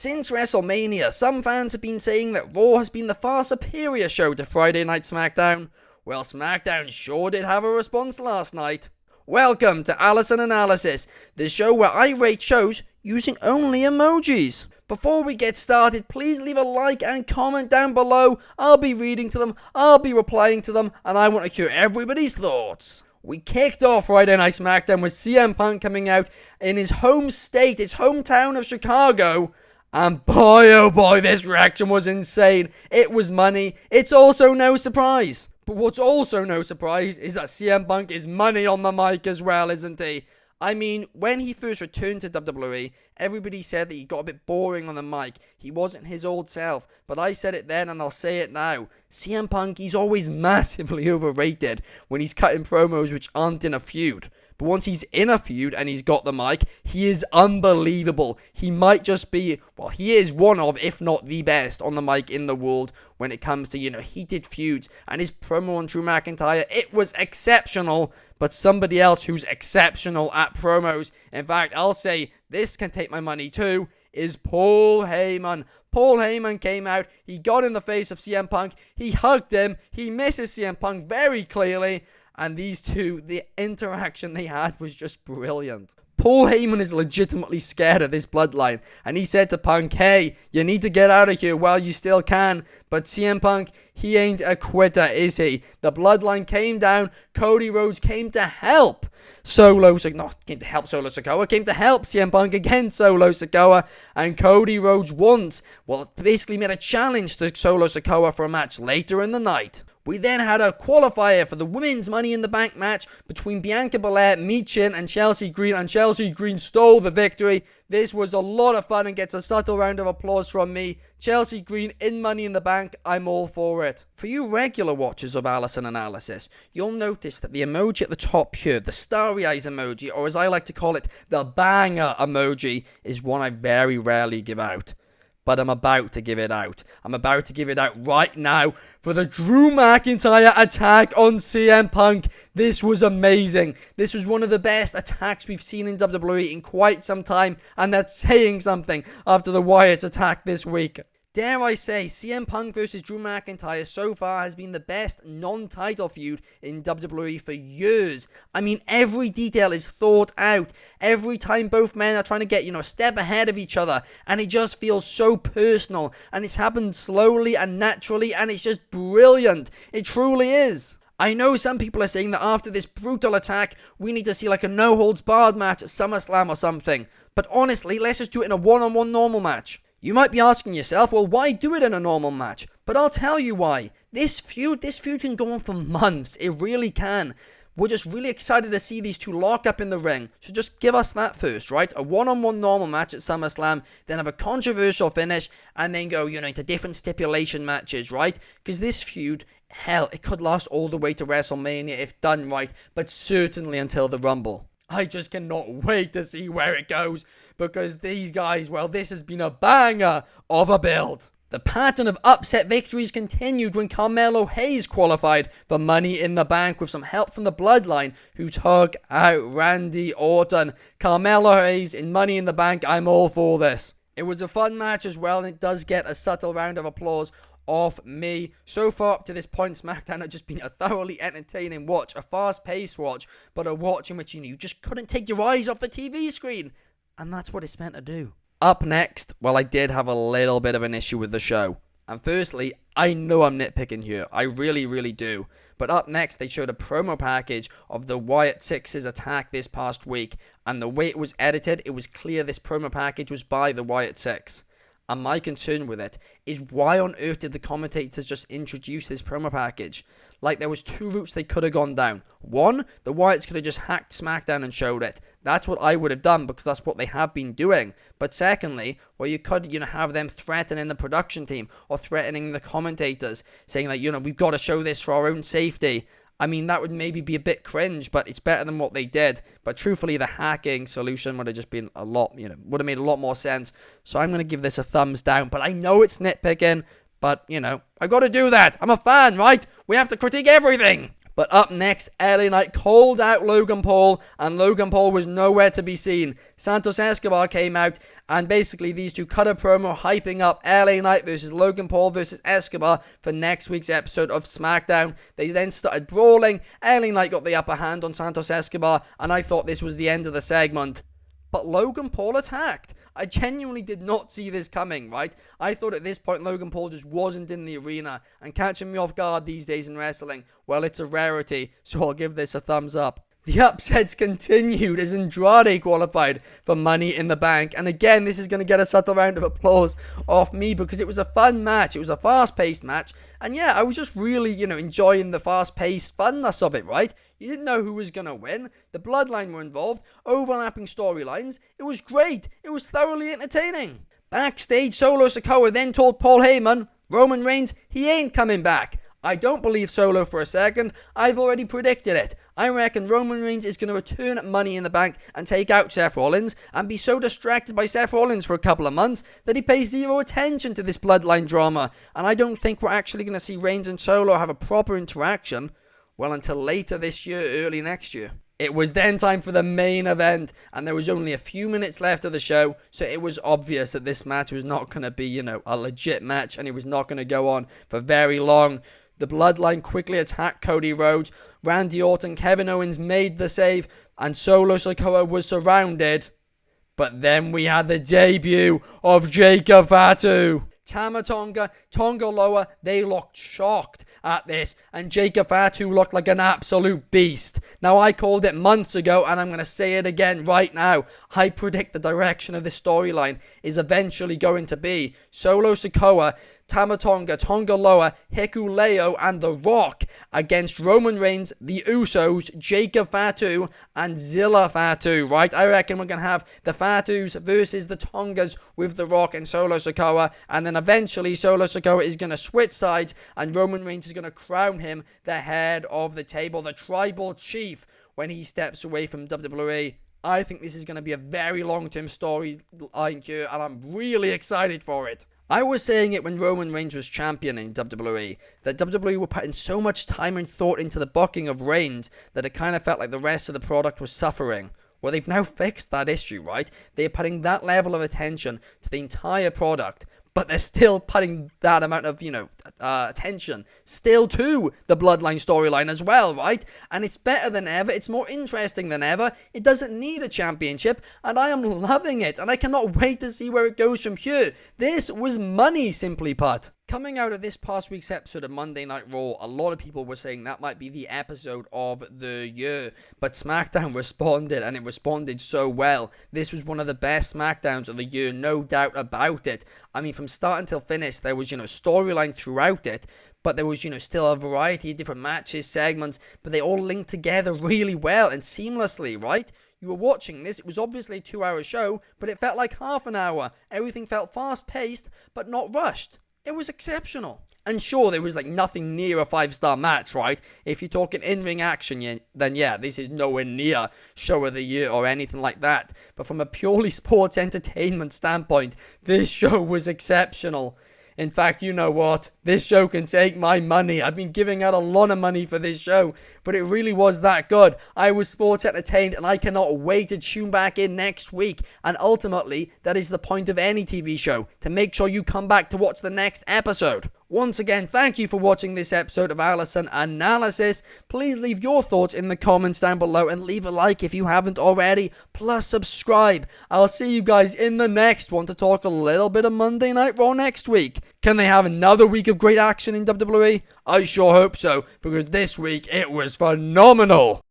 Since WrestleMania, some fans have been saying that Raw has been the far superior show to Friday Night SmackDown. Well, SmackDown sure did have a response last night. Welcome to Allison Analysis, the show where I rate shows using only emojis. Before we get started, please leave a like and comment down below. I'll be reading to them, I'll be replying to them, and I want to hear everybody's thoughts. We kicked off Friday Night SmackDown with CM Punk coming out in his home state, his hometown of Chicago. And boy oh boy, this reaction was insane. It was money. It's also no surprise. But what's also no surprise is that CM Punk is money on the mic as well, isn't he? I mean, when he first returned to WWE, everybody said that he got a bit boring on the mic. He wasn't his old self. But I said it then and I'll say it now. CM Punk, he's always massively overrated when he's cutting promos which aren't in a feud. But once he's in a feud and he's got the mic, he is unbelievable. He might just be, well, he is one of, if not the best on the mic in the world when it comes to, heated feuds. And his promo on Drew McIntyre, it was exceptional. But somebody else who's exceptional at promos, in fact, I'll say this can take my money too, is Paul Heyman. Paul Heyman came out, he got in the face of CM Punk, he hugged him, he misses CM Punk very clearly. And these two, the interaction they had was just brilliant. Paul Heyman is legitimately scared of this bloodline. And he said to Punk, hey, you need to get out of here while you still can. But CM Punk, he ain't a quitter, is he? The bloodline came down. Cody Rhodes came to help Solo Sikoa. Came to help CM Punk against Solo Sikoa. And Cody Rhodes basically made a challenge to Solo Sikoa for a match later in the night. We then had a qualifier for the Women's Money in the Bank match between Bianca Belair, Michin, and Chelsea Green, and Chelsea Green stole the victory. This was a lot of fun and gets a subtle round of applause from me. Chelsea Green in Money in the Bank, I'm all for it. For you regular watchers of Allison Analysis, you'll notice that the emoji at the top here, the starry eyes emoji, or as I like to call it, the banger emoji, is one I very rarely give out. But I'm about to give it out. I'm about to give it out right now for the Drew McIntyre attack on CM Punk. This was amazing. This was one of the best attacks we've seen in WWE in quite some time. And that's saying something after the Wyatt attack this week. Dare I say, CM Punk versus Drew McIntyre so far has been the best non-title feud in WWE for years. I mean, every detail is thought out. Every time both men are trying to get, a step ahead of each other. And it just feels so personal. And it's happened slowly and naturally. And it's just brilliant. It truly is. I know some people are saying that after this brutal attack, we need to see like a no-holds-barred match at SummerSlam or something. But honestly, let's just do it in a one-on-one normal match. You might be asking yourself, well, why do it in a normal match? But I'll tell you why. This feud can go on for months. It really can. We're just really excited to see these two lock up in the ring. So just give us that first, right? A one-on-one normal match at SummerSlam, then have a controversial finish, and then go, into different stipulation matches, right? Because this feud, hell, it could last all the way to WrestleMania if done right, but certainly until the Rumble. I just cannot wait to see where it goes, because these guys, well, this has been a banger of a build. The pattern of upset victories continued when Carmelo Hayes qualified for Money in the Bank with some help from the Bloodline, who took out Randy Orton. Carmelo Hayes in Money in the Bank, I'm all for this. It was a fun match as well, and it does get a subtle round of applause off me. So far up to this point, SmackDown had just been a thoroughly entertaining watch, a fast-paced watch, but a watch in which you just couldn't take your eyes off the TV screen. And that's what it's meant to do. Up next, well, I did have a little bit of an issue with the show. And firstly, I know I'm nitpicking here. I really, really do. But up next, they showed a promo package of the Wyatt Six's attack this past week. And the way it was edited, it was clear this promo package was by the Wyatt Six. And my concern with it is, why on earth did the commentators just introduce this promo package? Like, there was two routes they could have gone down. One, the Wyatts could have just hacked SmackDown and showed it. That's what I would have done, because that's what they have been doing. But secondly, well, you could, have them threatening the production team or threatening the commentators, saying that, we've got to show this for our own safety. I mean, that would maybe be a bit cringe, but it's better than what they did. But truthfully, the hacking solution would have just been a lot, would have made a lot more sense. So I'm going to give this a thumbs down. But I know it's nitpicking, but, I've got to do that. I'm a fan, right? We have to critique everything. But up next, LA Knight called out Logan Paul, and Logan Paul was nowhere to be seen. Santos Escobar came out, and basically these two cut a promo hyping up LA Knight versus Logan Paul versus Escobar for next week's episode of SmackDown. They then started brawling. LA Knight got the upper hand on Santos Escobar, and I thought this was the end of the segment. But Logan Paul attacked. I genuinely did not see this coming, right? I thought at this point Logan Paul just wasn't in the arena, and catching me off guard these days in wrestling, well, it's a rarity, so I'll give this a thumbs up. The upsets continued as Andrade qualified for Money in the Bank. And again, this is going to get a subtle round of applause off me because it was a fun match. It was a fast-paced match. And yeah, I was just really, enjoying the fast-paced funness of it, right? You didn't know who was going to win. The Bloodline were involved. Overlapping storylines. It was great. It was thoroughly entertaining. Backstage, Solo Sikoa then told Paul Heyman, Roman Reigns, he ain't coming back. I don't believe Solo for a second. I've already predicted it. I reckon Roman Reigns is going to return at Money in the Bank and take out Seth Rollins and be so distracted by Seth Rollins for a couple of months that he pays zero attention to this Bloodline drama. And I don't think we're actually going to see Reigns and Solo have a proper interaction, well, until later this year, early next year. It was then time for the main event, and there was only a few minutes left of the show, so it was obvious that this match was not going to be, a legit match, and it was not going to go on for very long. The Bloodline quickly attacked Cody Rhodes. Randy Orton, Kevin Owens made the save, and Solo Sikoa was surrounded. But then we had the debut of Jacob Fatu. Tama Tonga, Tonga Loa, they looked shocked at this, and Jacob Fatu looked like an absolute beast. Now, I called it months ago, and I'm going to say it again right now. I predict the direction of this storyline is eventually going to be Solo Sikoa, Tama Tonga, Tonga Loa, Hikuleo, and The Rock against Roman Reigns, The Usos, Jacob Fatu, and Zilla Fatu, right? I reckon we're going to have the Fatus versus the Tongas with The Rock and Solo Sikoa, and then eventually Solo Sikoa is going to switch sides, and Roman Reigns is going to crown him the head of the table, the tribal chief, when he steps away from WWE. I think this is going to be a very long-term storyline here, and I'm really excited for it. I was saying it when Roman Reigns was champion in WWE, that WWE were putting so much time and thought into the booking of Reigns that it kind of felt like the rest of the product was suffering. Well, they've now fixed that issue, right? They're putting that level of attention to the entire product, but they're still putting that amount of, attention still to the Bloodline storyline as well, right? And it's better than ever. It's more interesting than ever. It doesn't need a championship, and I am loving it, and I cannot wait to see where it goes from here. This was money, simply put. Coming out of this past week's episode of Monday Night Raw, a lot of people were saying that might be the episode of the year, but SmackDown responded, and it responded so well. This was one of the best SmackDowns of the year, no doubt about it. I mean, from start until finish, there was, storyline throughout it, but there was, still a variety of different matches, segments, but they all linked together really well and seamlessly, right? You were watching this, it was obviously a 2-hour show, but it felt like half an hour. Everything felt fast-paced, but not rushed. It was exceptional. And sure, there was nothing near a 5-star match, right? If you're talking in-ring action, then yeah, this is nowhere near show of the year or anything like that. But from a purely sports entertainment standpoint, this show was exceptional. In fact, you know what? This show can take my money. I've been giving out a lot of money for this show, but it really was that good. I was sports entertained, and I cannot wait to tune back in next week. And ultimately, that is the point of any TV show, to make sure you come back to watch the next episode. Once again, thank you for watching this episode of Allison Analysis. Please leave your thoughts in the comments down below and leave a like if you haven't already. Plus, subscribe. I'll see you guys in the next one to talk a little bit of Monday Night Raw next week. Can they have another week of great action in WWE? I sure hope so, because this week it was phenomenal.